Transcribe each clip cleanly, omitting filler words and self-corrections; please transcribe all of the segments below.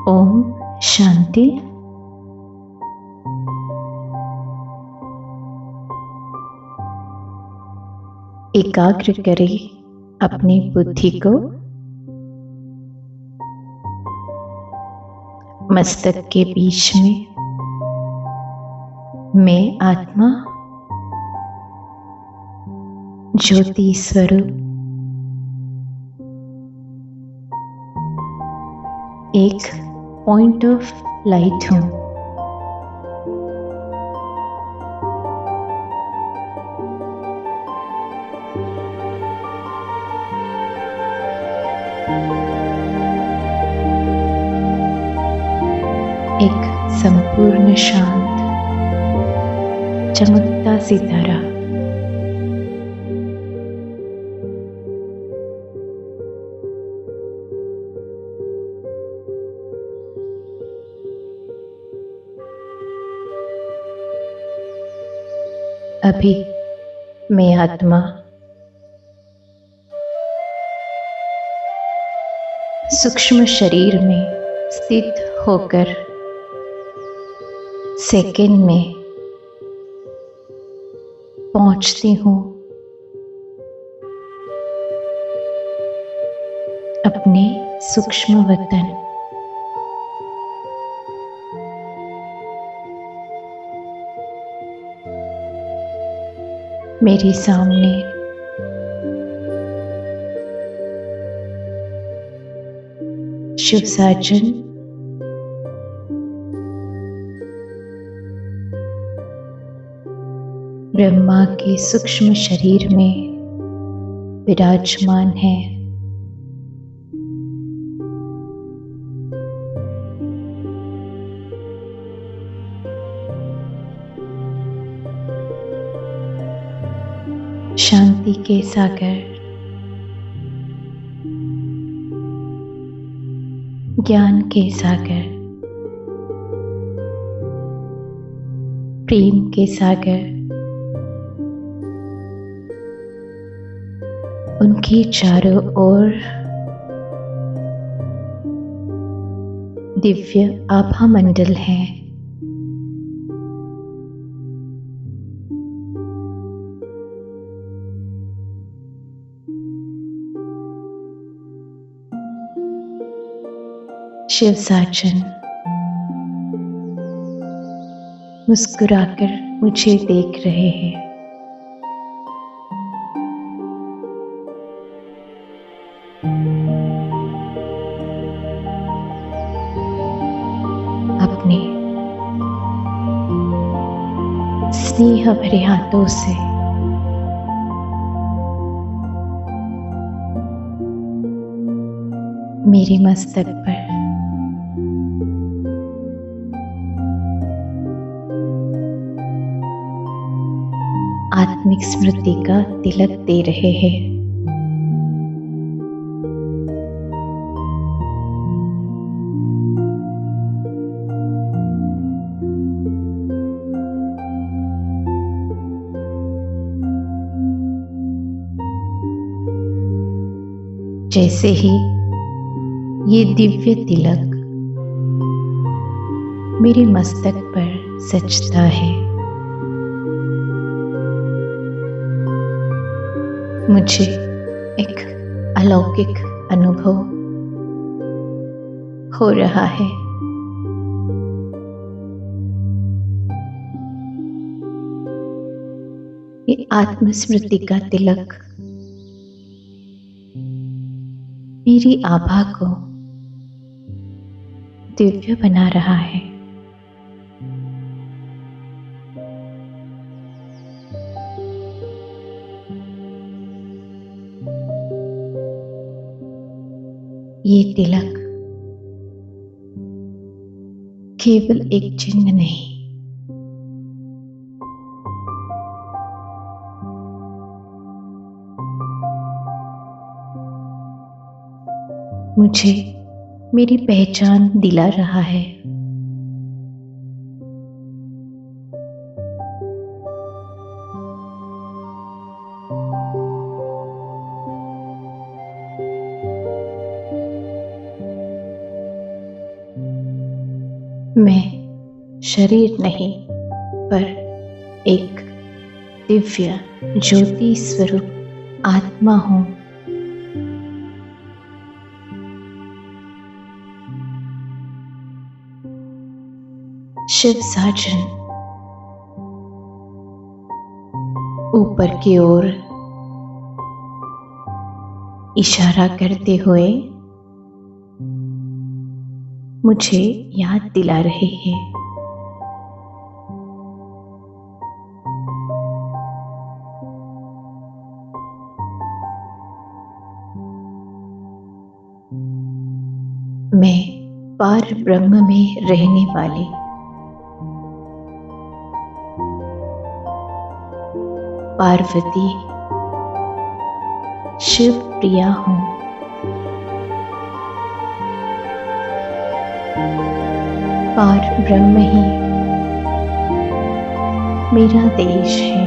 ओम शांति। एकाग्र करें अपनी बुद्धि को मस्तक के बीच में। मैं आत्मा ज्योति स्वरूप एक पॉइंट ऑफ लाइट हूं। एक संपूर्ण शांत चमकता सितारा। अभी मैं आत्मा सूक्ष्म शरीर में स्थित होकर सेकंड में पहुंचती हूं अपने सूक्ष्म वतन। मेरे सामने शिव साजन ब्रह्मा के सूक्ष्म शरीर में विराजमान है। शांति के सागर, ज्ञान के सागर, प्रेम के सागर, उनके चारों ओर दिव्य आभा मंडल है। शिव साजन मुस्कुराकर मुझे देख रहे हैं। अपने स्नेह भरे हाथों से मेरे मस्तक पर आत्मिक स्मृति का तिलक दे रहे हैं। जैसे ही ये दिव्य तिलक मेरे मस्तक पर सजता है, मुझे एक अलौकिक अनुभव हो रहा है। ये आत्मस्मृति का तिलक मेरी आभा को दिव्य बना रहा है। ये तिलक केवल एक चिन्ह नहीं, मुझे मेरी पहचान दिला रहा है। मैं शरीर नहीं पर एक दिव्य ज्योति स्वरूप आत्मा हूँ। शिव साजन ऊपर की ओर इशारा करते हुए मुझे याद दिला रहे हैं। मैं पार ब्रह्म में रहने वाली पार्वती शिव प्रिया हूँ। पार ब्रह्म ही मेरा देश है।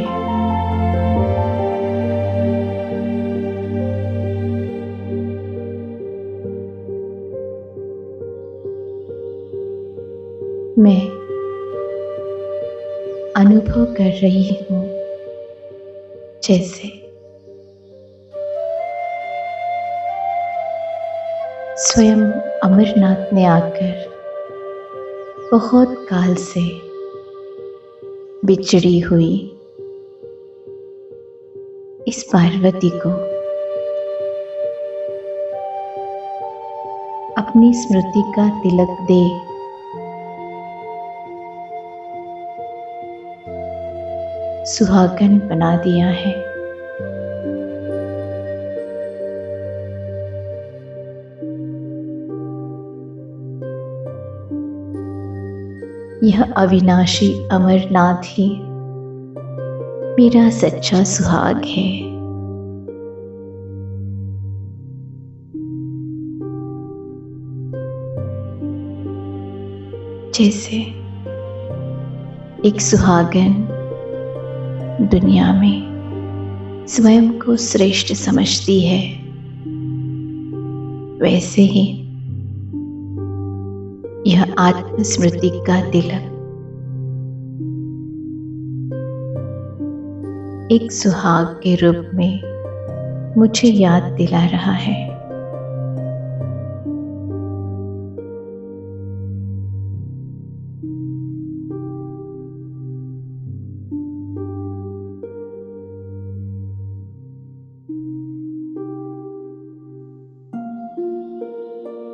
मैं अनुभव कर रही हूँ जैसे स्वयं अमरनाथ ने आकर बहुत काल से बिछड़ी हुई इस पार्वती को अपनी स्मृति का तिलक दे सुहागन बना दिया है। यह अविनाशी अमरनाथ ही मेरा सच्चा सुहाग है। जैसे एक सुहागन दुनिया में स्वयं को श्रेष्ठ समझती है, वैसे ही यह आत्मस्मृति का तिलक एक सुहाग के रूप में मुझे याद दिला रहा है।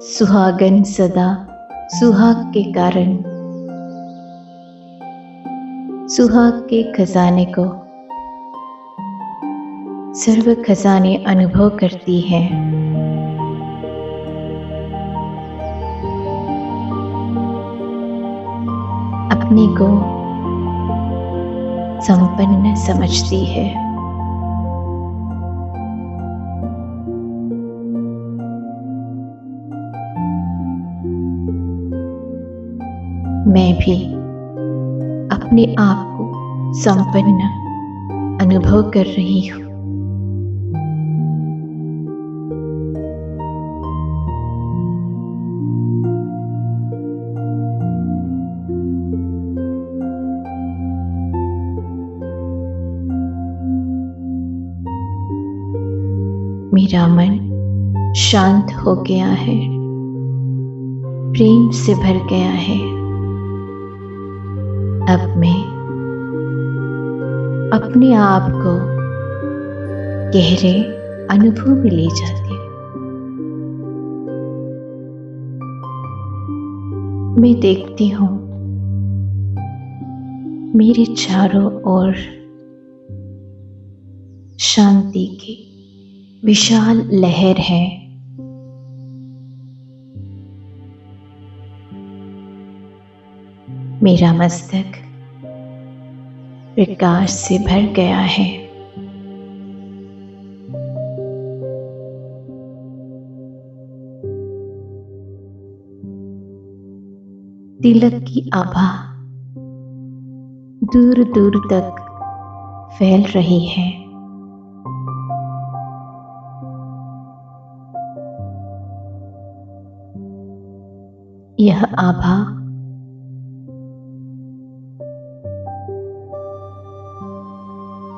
सुहागन सदा सुहाग के कारण सुहाग के खजाने को सर्व खजाने अनुभव करती है। अपने को संपन्न समझती है। मैं भी अपने आप को संपन्न अनुभव कर रही हूँ। मेरा मन शांत हो गया है, प्रेम से भर गया है। अब मैं अपने आप को गहरे अनुभव में ले जाती हूँ। मैं देखती हूँ मेरे चारों ओर शांति की विशाल लहर है। मेरा मस्तक प्रकाश से भर गया है। तिलक की आभा दूर दूर तक फैल रही है। यह आभा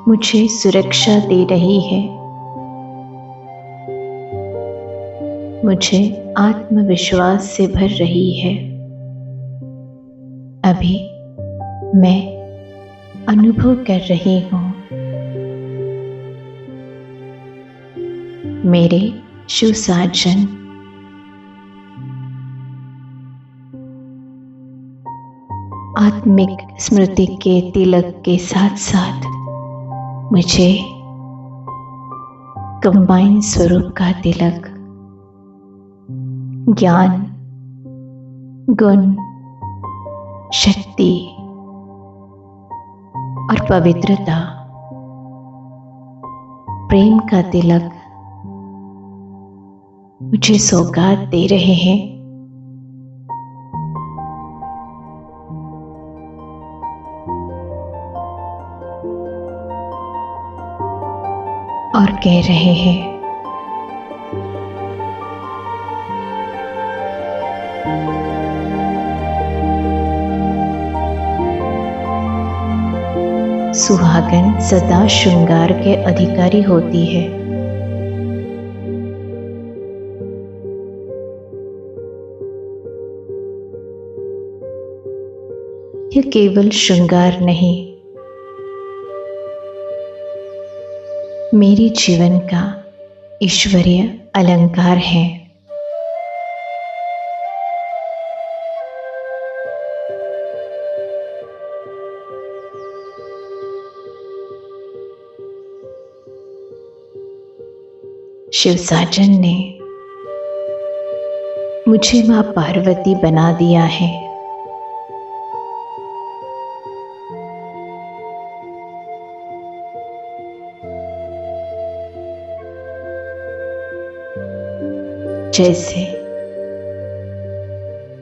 मुझे सुरक्षा दे रही है, मुझे आत्मविश्वास से भर रही है। अभी मैं अनुभव कर रही हूँ, मेरे सुसाजन आत्मिक स्मृति के तिलक के साथ साथ मुझे कंबाइन स्वरूप का तिलक, ज्ञान, गुण, शक्ति और पवित्रता, प्रेम का तिलक मुझे सौगात दे रहे हैं। और कह रहे हैं, सुहागन सदा श्रृंगार के अधिकारी होती है। यह केवल श्रृंगार नहीं, मेरे जीवन का ईश्वरीय अलंकार है। शिवसाजन ने मुझे मां पार्वती बना दिया है। जैसे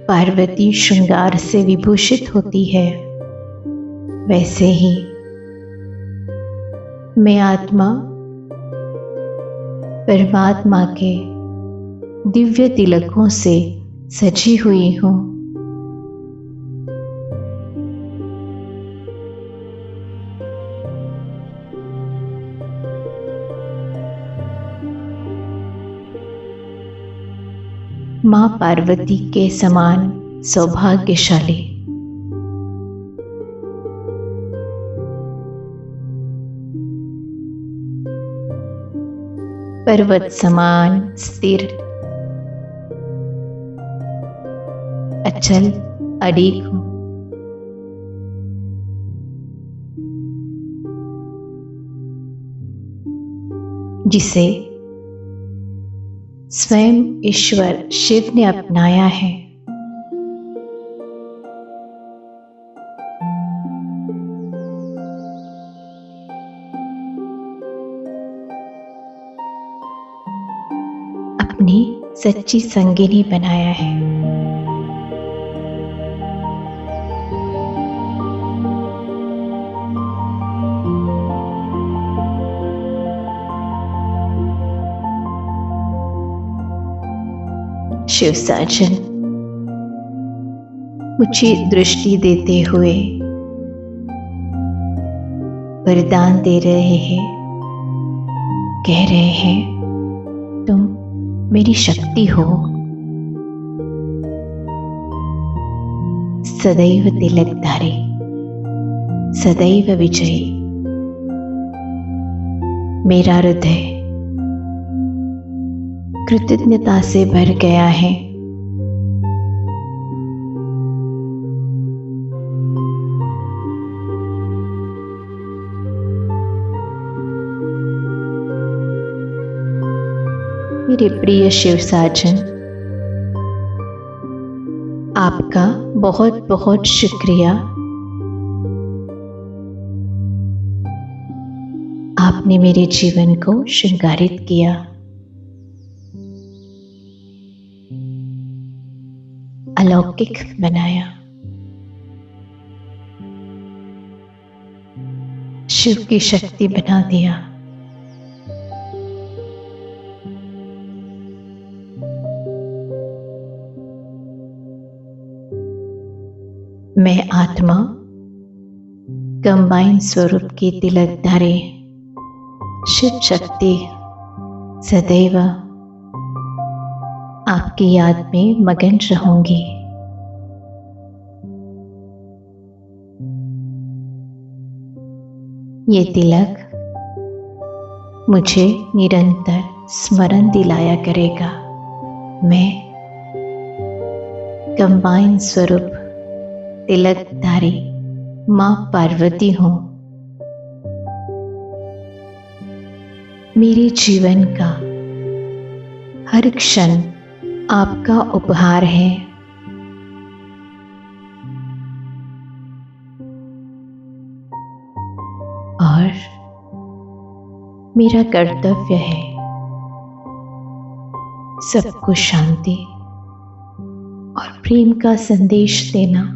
पार्वती श्रृंगार से विभूषित होती है, वैसे ही मैं आत्मा परमात्मा के दिव्य तिलकों से सजी हुई हूँ। मां पार्वती के समान सौभाग्यशाली, पर्वत समान स्थिर, अचल अडिग हूं। जिसे स्वयं ईश्वर शिव ने अपनाया है। अपनी सच्ची संगिनी बनाया है। शिवसाजन मुझे दृष्टि देते हुए वरदान दे रहे हैं, कह रहे हैं, तुम मेरी शक्ति हो, सदैव तिलकधारी, सदैव विजयी। मेरा हृदय कृतज्ञता से भर गया है। मेरे प्रिय शिवसाजन, आपका बहुत बहुत शुक्रिया। आपने मेरे जीवन को श्रृंगारित किया, अलौकिक बनाया। शिव की शक्ति बना दिया। मैं आत्मा कंबाइन स्वरूप की तिलकधारी शिव शक्ति सदैव आपकी याद में मगन रहूंगी। ये तिलक मुझे निरंतर स्मरण दिलाया करेगा, मैं कंबाइन स्वरूप तिलकधारी मां पार्वती हूं। मेरे जीवन का हर क्षण आपका उपहार है। और मेरा कर्तव्य है सबको शांति और प्रेम का संदेश देना।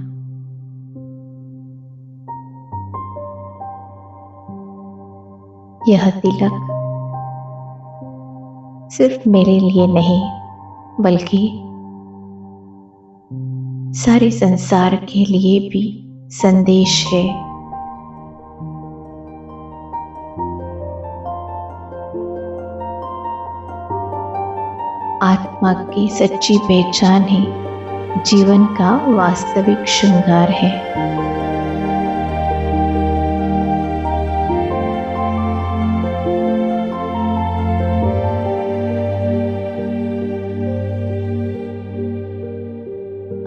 यह तिलक सिर्फ मेरे लिए नहीं बल्कि सारे संसार के लिए भी संदेश है। आत्मा की सच्ची पहचान ही जीवन का वास्तविक श्रृंगार है।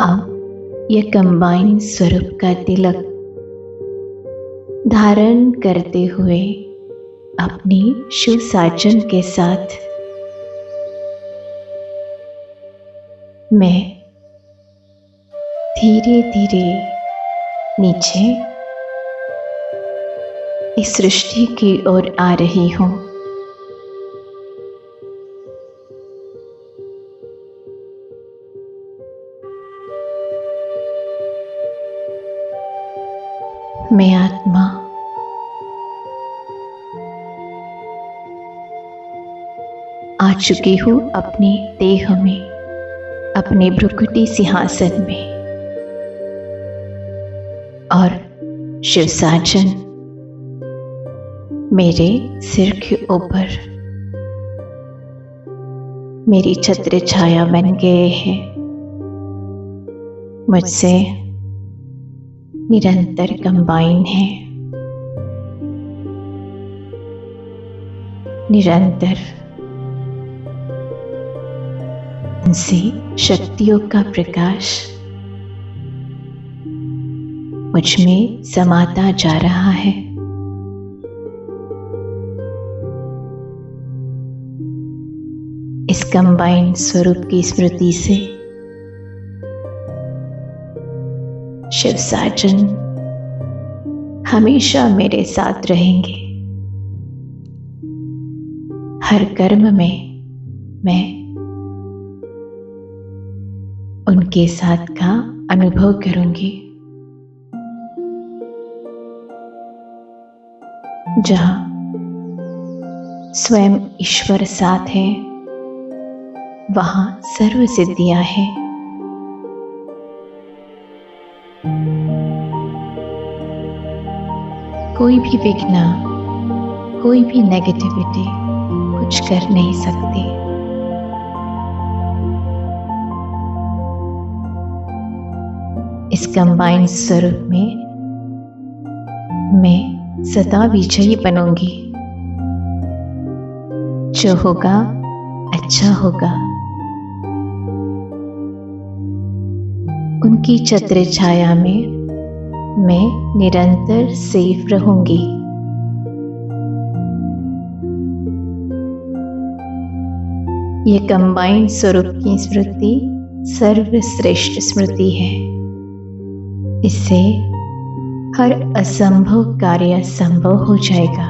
अब यह कंबाइन स्वरूप का तिलक धारण करते हुए अपनी शिव साजन के साथ मैं धीरे धीरे नीचे इस सृष्टि की ओर आ रही हूं। मैं आत्मा आ चुकी हूं अपने देह में, अपने भ्रुकुटी सिंहासन में, और शिव साजन मेरे सिर के ऊपर मेरी छत्र छाया बन गए हैं। मुझसे निरंतर कंबाइन है, निरंतर उनसे शक्तियों का प्रकाश मुझ में समाता जा रहा है। इस कंबाइन स्वरूप की स्मृति से शिव साजन हमेशा मेरे साथ रहेंगे। हर कर्म में मैं उनके साथ का अनुभव करूंगी। जहां स्वयं ईश्वर साथ है वहां सर्व सिद्धियां हैं। कोई भी विघ्न, कोई भी नेगेटिविटी कुछ कर नहीं सकती। इस कंबाइन स्वरूप में मैं सदा विजयी बनूंगी। जो होगा अच्छा होगा। उनकी छत्र छाया में मैं निरंतर सेफ रहूंगी। यह कंबाइन स्वरूप की स्मृति सर्वश्रेष्ठ स्मृति है। इससे हर असंभव कार्य संभव हो जाएगा।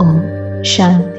ओम शांति।